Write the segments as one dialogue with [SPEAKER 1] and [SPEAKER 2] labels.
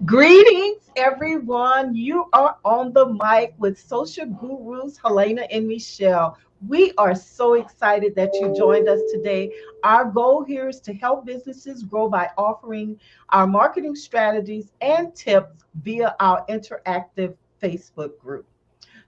[SPEAKER 1] Greetings, everyone. You are on the mic with social gurus Helena and Michelle. We are so excited that you joined us today. Our goal here is to help businesses grow by offering our marketing strategies and tips via our interactive Facebook group.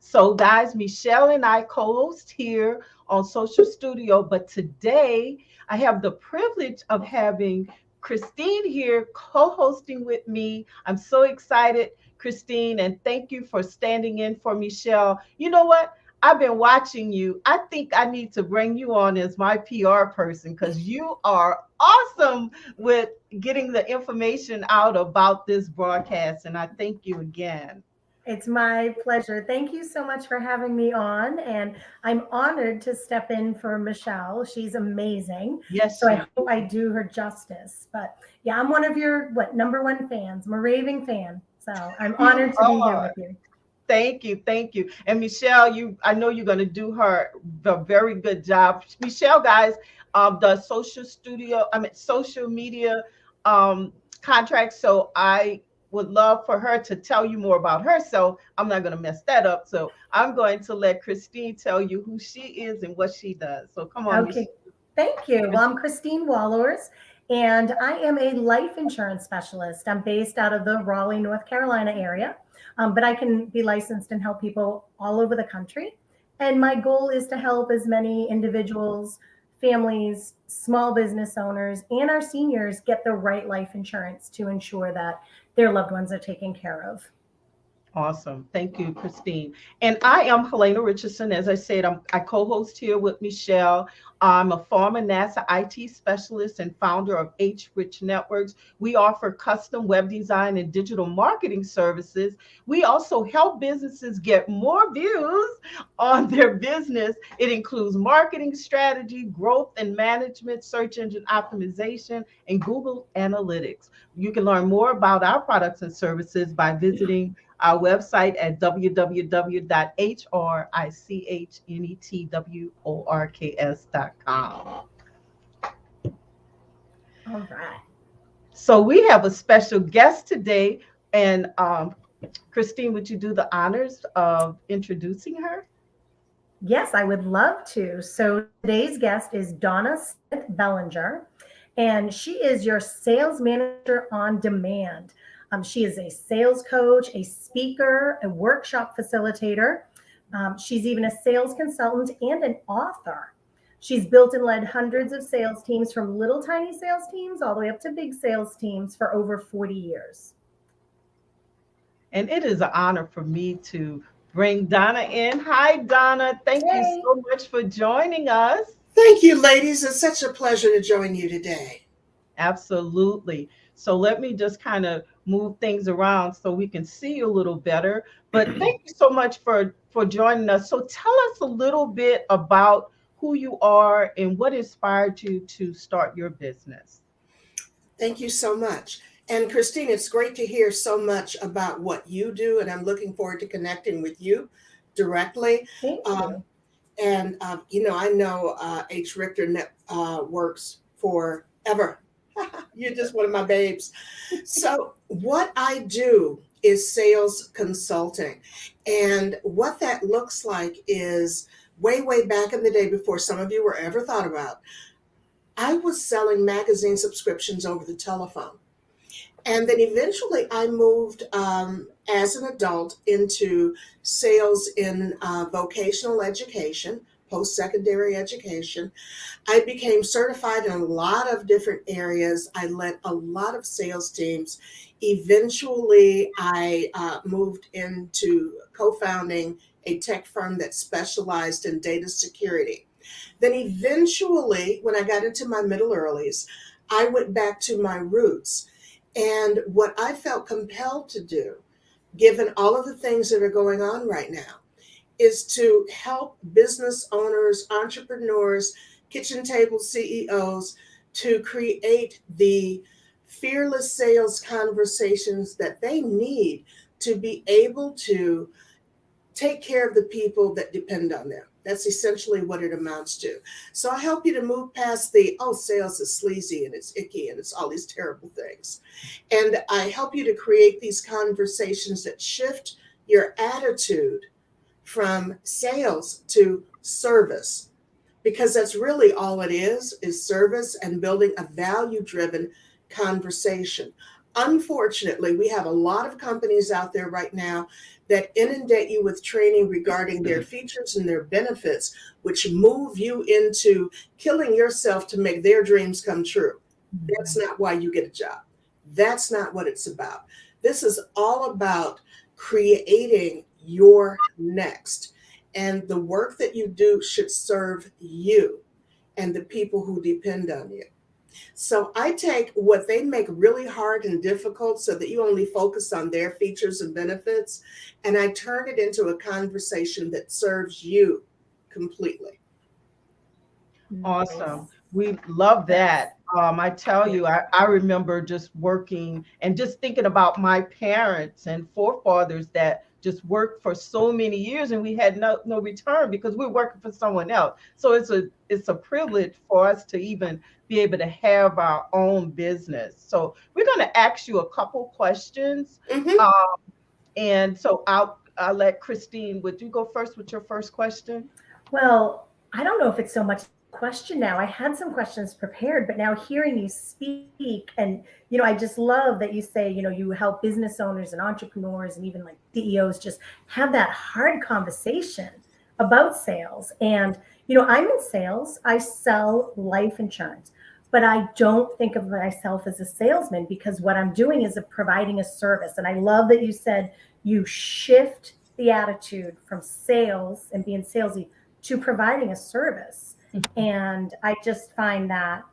[SPEAKER 1] So, guys, Michelle and I co host here on Social Studio, but today I have the privilege of having Christine here co hosting with me. I'm so excited, Christine, and thank you for standing in for Michelle. You know what? I've been watching you. I think I need to bring you on as my PR person because you are awesome with getting the information out about this broadcast. And I thank you again.
[SPEAKER 2] It's my pleasure. Thank you so much for having me on. And I'm honored to step in for Michelle. She's amazing.
[SPEAKER 1] Yes,
[SPEAKER 2] So I
[SPEAKER 1] she.
[SPEAKER 2] hope I do her justice. But yeah, I'm one of your number one fans. I'm a raving fan. So I'm
[SPEAKER 1] You
[SPEAKER 2] honored to be here
[SPEAKER 1] are.
[SPEAKER 2] with you.
[SPEAKER 1] Thank you, thank you. And Michelle, I know you're going to do her a very good job. Michelle, guys, the social media um, contract. So I would love for her to tell you more about herself. I'm not going to mess that up. So I'm going to let Christine tell you who she is and what she does. So come on,
[SPEAKER 2] Okay.
[SPEAKER 1] Michelle.
[SPEAKER 2] Thank you. Well, I'm Christine Wallors, and I am a life insurance specialist. I'm based out of the Raleigh, North Carolina area, but I can be licensed and help people all over the country. And my goal is to help as many individuals, families, small business owners, and our seniors get the right life insurance to ensure that their loved ones are taken care of.
[SPEAKER 1] Awesome. Thank you, Christine. And I am Helena Richardson. As I said, I co host here with Michelle. I'm a former NASA IT specialist and founder of H Rich Networks. We offer custom web design and digital marketing services. We also help businesses get more views on their business. It includes marketing strategy, growth and management, search engine optimization, and Google Analytics. You can learn more about our products and services by visiting our website at www.hrichnetworks.com.
[SPEAKER 2] All right.
[SPEAKER 1] So we have a special guest today, and Christine, would you do the honors of introducing her?
[SPEAKER 2] Yes, I would love to. So today's guest is Donna Smith Bellinger, and she is your sales manager on demand. She is a sales coach, a speaker, a workshop facilitator. She's even a sales consultant and an author. She's built and led hundreds of sales teams from little tiny sales teams all the way up to big sales teams for over 40 years.
[SPEAKER 1] And it is an honor for me to bring Donna in. Hi, Donna. Thank you
[SPEAKER 2] Yay!
[SPEAKER 1] so much for joining us.
[SPEAKER 3] Thank you, ladies. It's such a pleasure to join you today.
[SPEAKER 1] Absolutely. So let me just kind of move things around so we can see you a little better. But thank you so much for joining us. So tell us a little bit about who you are and what inspired you to start your business.
[SPEAKER 3] Thank you so much. And Christine, it's great to hear so much about what you do, and I'm looking forward to connecting with you directly.
[SPEAKER 2] Thank
[SPEAKER 3] Um,
[SPEAKER 2] you.
[SPEAKER 3] I know H. Richter works forever. You're just one of my babes. So, what I do is sales consulting. And what that looks like is way, way back in the day before some of you were ever thought about. I was selling magazine subscriptions over the telephone. And then eventually I moved as an adult into sales in vocational education, post secondary education. I became certified in a lot of different areas. I led a lot of sales teams. Eventually, I moved into co founding a tech firm that specialized in data security. Then eventually, when I got into my middle earlies, I went back to my roots. And what I felt compelled to do, given all of the things that are going on right now, is to help business owners, entrepreneurs, kitchen table CEOs to create the fearless sales conversations that they need to be able to take care of the people that depend on them. That's essentially what it amounts to. So I help you to move past the, oh, sales is sleazy and it's icky and it's all these terrible things. And I help you to create these conversations that shift your attitude from sales to service, because that's really all it is service and building a value-driven conversation. Unfortunately, we have a lot of companies out there right now that inundate you with training regarding their features and their benefits, which move you into killing yourself to make their dreams come true. That's not why you get a job. That's not what it's about. This is all about creating your next. And the work that you do should serve you and the people who depend on you. So I take what they make really hard and difficult so that you only focus on their features and benefits, and I turn it into a conversation that serves you completely.
[SPEAKER 1] Awesome. We love that. I tell you, I remember just working and just thinking about my parents and forefathers that just worked for so many years and we had no return because we're working for someone else. So it's a privilege for us to even be able to have our own business. So we're going to ask you a couple questions.
[SPEAKER 3] Mm-hmm.
[SPEAKER 1] Um, and so I'll let Christine, would you go first with your first question?
[SPEAKER 2] Well, I don't know if it's so much a question now. I had some questions prepared, but now hearing you speak, and I just love that you say, you help business owners and entrepreneurs and even like CEOs just have that hard conversation about sales. And I'm in sales. I sell life insurance, but I don't think of myself as a salesman because what I'm doing is providing a service. And I love that you said you shift the attitude from sales and being salesy to providing a service. And I just find that,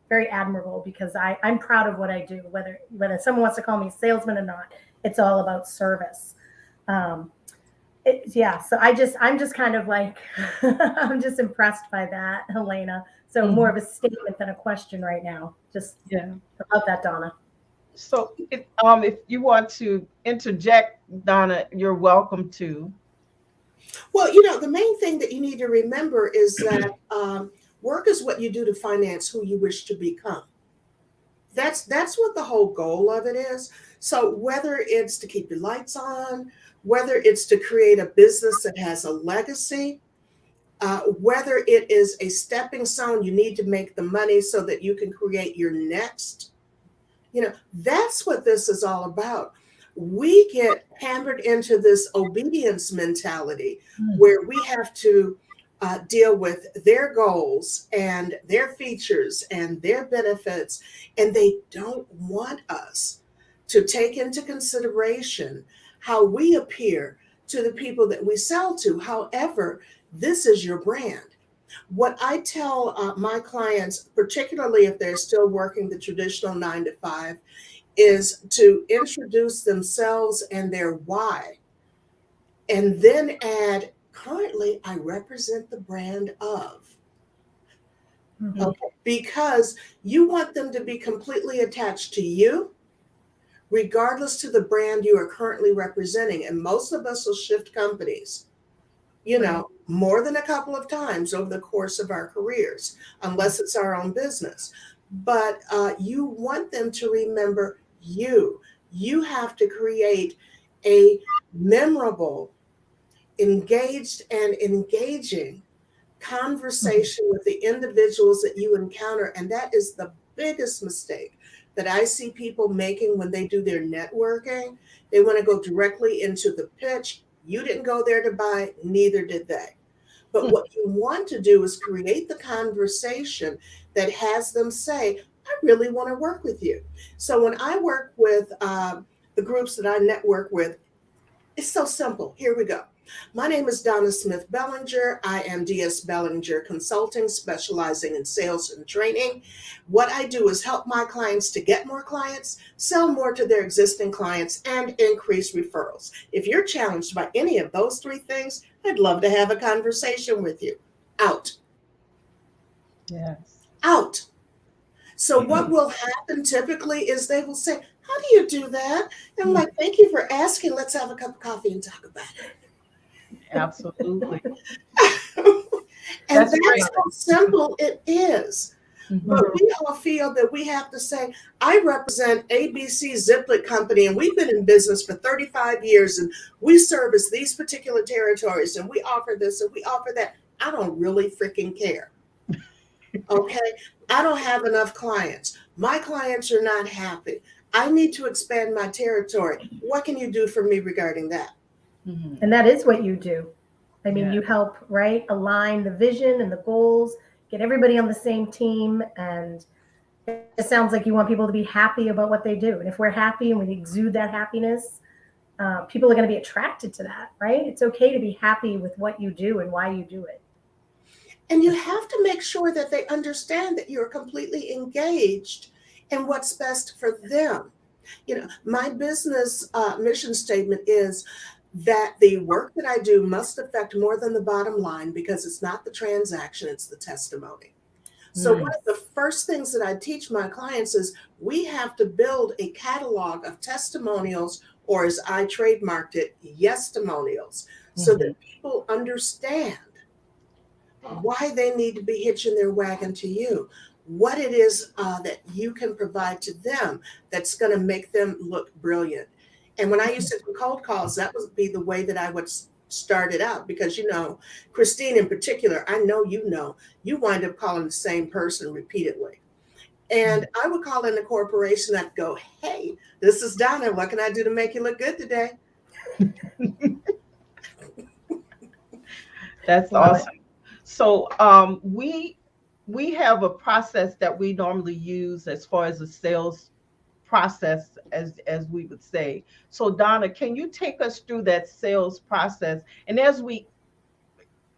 [SPEAKER 2] very admirable because I'm proud of what I do, whether someone wants to call me a salesman or not, it's all about service. So I'm just kind of like, I'm just impressed by that, Helena. So more of a statement than a question right now. Just,
[SPEAKER 1] Yeah.
[SPEAKER 2] I love that, Donna.
[SPEAKER 1] So if you want to interject, Donna, you're welcome to.
[SPEAKER 3] Well, the main thing that you need to remember is that work is what you do to finance who you wish to become. That's what the whole goal of it is. So whether it's to keep your lights on, whether it's to create a business that has a legacy, whether it is a stepping stone, you need to make the money so that you can create your next. That's what this is all about. We get hammered into this obedience mentality where we have to deal with their goals and their features and their benefits, and they don't want us to take into consideration how we appear to the people that we sell to. However, this is your brand. What I tell my clients, particularly if they're still working the traditional 9 to 5, is to introduce themselves and their why, and then add, currently, I represent the brand of.
[SPEAKER 2] Mm-hmm.
[SPEAKER 3] Okay, because you want them to be completely attached to you, regardless to the brand you are currently representing. And most of us will shift companies, more than a couple of times over the course of our careers, unless it's our own business. But you want them to remember you. You have to create a memorable, engaged, and engaging conversation with the individuals that you encounter. And that is the biggest mistake that I see people making when they do their networking. They want to go directly into the pitch. You didn't go there to buy, neither did they. But what you want to do is create the conversation that has them say, I really want to work with you. So when I work with the groups that I network with, it's so simple. Here we go. My name is Donna Smith Bellinger. I am DS Bellinger Consulting, specializing in sales and training. What I do is help my clients to get more clients, sell more to their existing clients, and increase referrals. If you're challenged by any of those 3 things, I'd love to have a conversation with you. Out.
[SPEAKER 1] Yes.
[SPEAKER 3] Out. So what will happen typically is they will say, how do you do that? And I'm like, thank you for asking. Let's have a cup of coffee and talk about it.
[SPEAKER 1] Absolutely.
[SPEAKER 3] And
[SPEAKER 1] That's
[SPEAKER 3] that's
[SPEAKER 1] great.
[SPEAKER 3] how simple it is. But
[SPEAKER 1] Mhm.
[SPEAKER 3] we all feel that we have to say, I represent ABC Ziplet Company, and we've been in business for 35 years, and we service these particular territories, and we offer this and we offer that. I don't really freaking care. Okay. I don't have enough clients. My clients are not happy. I need to expand my territory. What can you do for me regarding that?
[SPEAKER 1] Mhm.
[SPEAKER 2] And that is what you do. I mean,
[SPEAKER 1] Yeah.
[SPEAKER 2] you help, right, align the vision and the goals, get everybody on the same team. And it just sounds like you want people to be happy about what they do. And if we're happy and we exude that happiness, people are going to be attracted to that, right? It's okay to be happy with what you do and why you do it.
[SPEAKER 3] And you have to make sure that they understand that you're completely engaged in what's best for them. My business mission statement is that the work that I do must affect more than the bottom line because it's not the transaction, it's the testimony. So, one of
[SPEAKER 1] Nice.
[SPEAKER 3] the first things that I teach my clients is we have to build a catalog of testimonials, or as I trademarked it, yes-testimonials, so
[SPEAKER 1] Mhm.
[SPEAKER 3] that people understand why they need to be hitching their wagon to you, what it is that you can provide to them that's going to make them look brilliant. And when I used to do cold calls, that would be the way that I would start it out because, Christine in particular, I know you wind up calling the same person repeatedly. And I would call in the corporation, I'd go, hey, this is Donna. What can I do to make you look good today?
[SPEAKER 1] That's
[SPEAKER 2] Love it.
[SPEAKER 1] awesome. So we have a process that we normally use as far as the sales process, as we would say. So Donna, can you take us through that sales process? And as we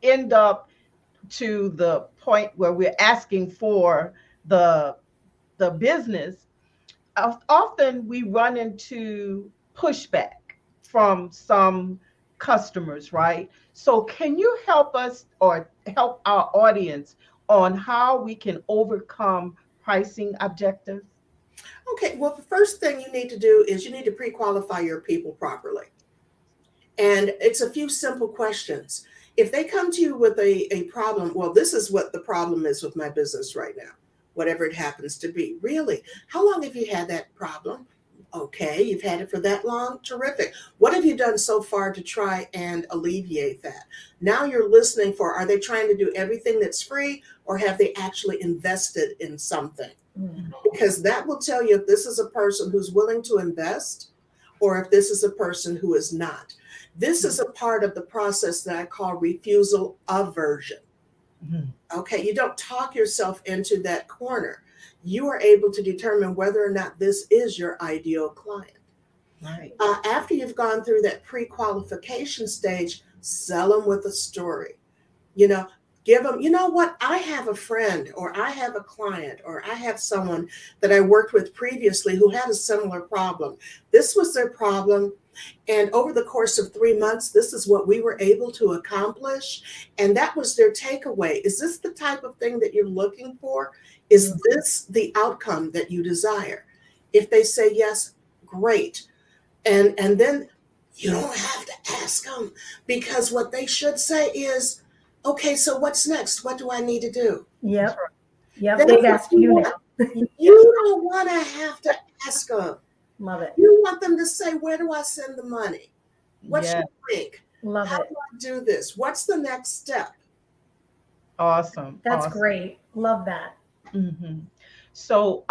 [SPEAKER 1] end up to the point where we're asking for the the business, often we run into pushback from some customers, right? So, can you help us or help our audience on how we can overcome pricing objectives?
[SPEAKER 3] Okay, well, the first thing you need to do is you need to pre qualify your people properly. And it's a few simple questions. If they come to you with a problem, well, this is what the problem is with my business right now, whatever it happens to be. Really? How long have you had that problem? Okay, you've had it for that long? Terrific. What have you done so far to try and alleviate that? Now you're listening for are they trying to do everything that's free or have they actually invested in something?
[SPEAKER 2] Mm.
[SPEAKER 3] Because that will tell you if this is a person who's willing to invest or if this is a person who is not. This is a part of the process that I call refusal aversion.
[SPEAKER 1] Mhm.
[SPEAKER 3] Okay, you don't talk yourself into that corner. You are able to determine whether or not this is your ideal client.
[SPEAKER 1] Right.
[SPEAKER 3] After you've gone through that pre qualification stage, sell them with a story. You know, give them, you know what? I have a friend, or I have a client, or I have someone that I worked with previously who had a similar problem. This was their problem. And over the course of 3 months, this is what we were able to accomplish. And that was their takeaway. Is this the type of thing that you're looking for? Is
[SPEAKER 2] Mm.
[SPEAKER 3] this the outcome that you desire? If they say yes, great. And then you don't have to ask them because what they should say is, okay, so what's next? What do I need to do?
[SPEAKER 1] That's
[SPEAKER 2] Yep.
[SPEAKER 1] right.
[SPEAKER 2] Yep.
[SPEAKER 3] That's
[SPEAKER 2] They've
[SPEAKER 3] what
[SPEAKER 2] asked
[SPEAKER 3] you
[SPEAKER 2] you
[SPEAKER 3] want.
[SPEAKER 2] now.
[SPEAKER 3] You don't want to have to ask them.
[SPEAKER 2] Love it.
[SPEAKER 3] You want them to say, where do I send the money? What's
[SPEAKER 1] Yeah.
[SPEAKER 3] your link?
[SPEAKER 2] Love
[SPEAKER 3] How
[SPEAKER 2] it.
[SPEAKER 3] do I do this? What's the next step?
[SPEAKER 1] Awesome.
[SPEAKER 2] That's
[SPEAKER 1] Awesome.
[SPEAKER 2] great. Love that.
[SPEAKER 1] Mhm. So,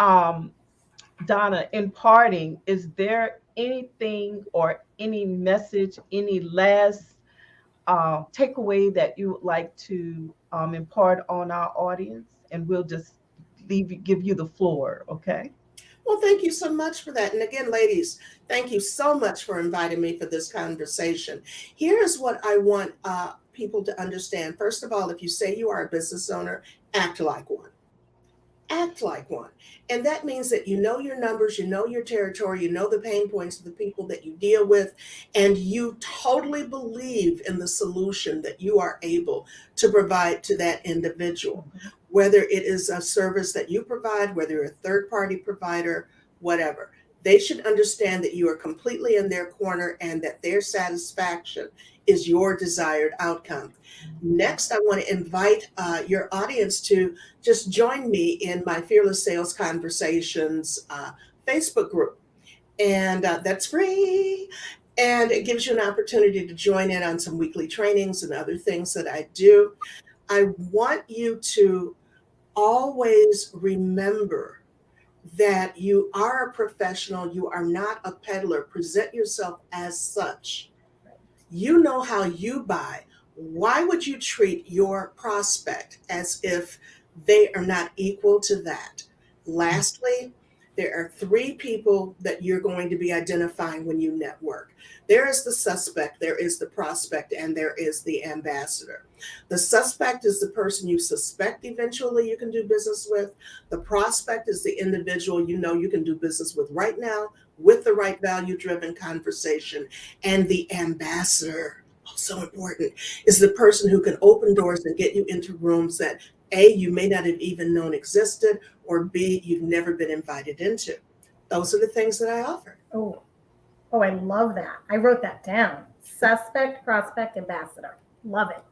[SPEAKER 1] Donna, in parting, is there anything or any message, any last takeaway that you would like to impart on our audience? And we'll just give you the floor, okay?
[SPEAKER 3] Well, thank you so much for that. And again, ladies, thank you so much for inviting me for this conversation. Here is what I want people to understand. First of all, if you say you are a business owner, act like one. Act like one. And that means that you know your numbers, you know your territory, you know the pain points of the people that you deal with, and you totally believe in the solution that you are able to provide to that individual,
[SPEAKER 1] Mhm.
[SPEAKER 3] whether it is a service that you provide, whether you're a third party provider, whatever. They should understand that you are completely in their corner and that their satisfaction is your desired outcome. Next, I want to invite your audience to just join me in my Fearless Sales Conversations Facebook group. And that's free. And it gives you an opportunity to join in on some weekly trainings and other things that I do. I want you to always remember that you are a professional, you are not a peddler. Present yourself as such. You know how you buy. Why would you treat your prospect as if they are not equal to that? Lastly, there are three people that you're going to be identifying when you network. There is the suspect, there is the prospect, and there is the ambassador. The suspect is the person you suspect eventually you can do business with. The prospect is the individual you know you can do business with right now with the right value-driven conversation. And the ambassador, oh, so important, is the person who can open doors and get you into rooms that A, you may not have even known existed, or B, you've never been invited into. Those are the things that I offer.
[SPEAKER 2] Oh, oh, I love that. I wrote that down. Suspect, prospect, ambassador. Love it.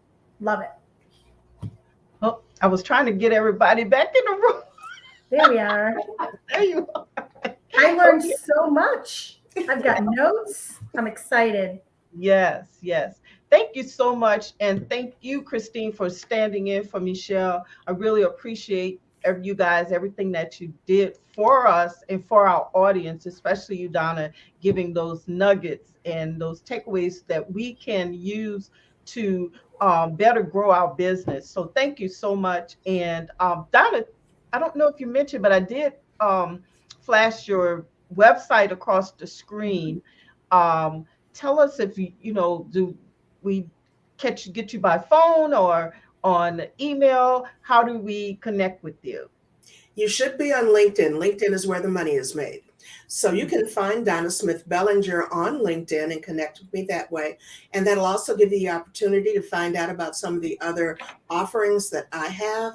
[SPEAKER 2] Love it.
[SPEAKER 1] Oh, I was trying to get everybody back in the room.
[SPEAKER 2] There we are.
[SPEAKER 1] There you are.
[SPEAKER 2] I learned so much. I've got notes. I'm excited.
[SPEAKER 1] Yes, yes. Thank you so much. And thank you, Christine, for standing in for Michelle. I really appreciate you guys, everything that you did for us and for our audience, especially you, Donna, giving those nuggets and those takeaways that we can use to better grow our business. So thank you so much. And Donna, I don't know if you mentioned, but I did flash your website across the screen. Tell us if do we get you by phone or on email? How do we connect with you?
[SPEAKER 3] You should be on LinkedIn. LinkedIn is where the money is made. So you can find Donna Smith Bellinger on LinkedIn and connect with me that way. And that'll also give you the opportunity to find out about some of the other offerings that I have.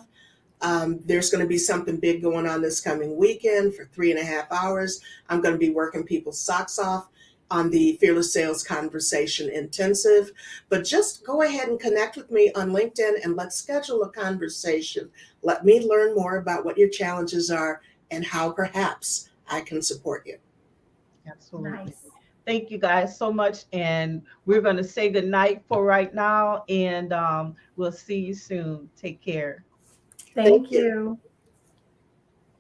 [SPEAKER 3] There's going to be something big going on this coming weekend for 3.5 hours. I'm going to be working people's socks off on the Fearless Sales Conversation Intensive. But just go ahead and connect with me on LinkedIn and let's schedule a conversation. Let me learn more about what your challenges are and how perhaps I can support you.
[SPEAKER 1] Absolutely.
[SPEAKER 2] Nice.
[SPEAKER 1] Thank you guys so much. And we're going to say goodnight for right now. And we'll see you soon. Take care.
[SPEAKER 2] Thank you.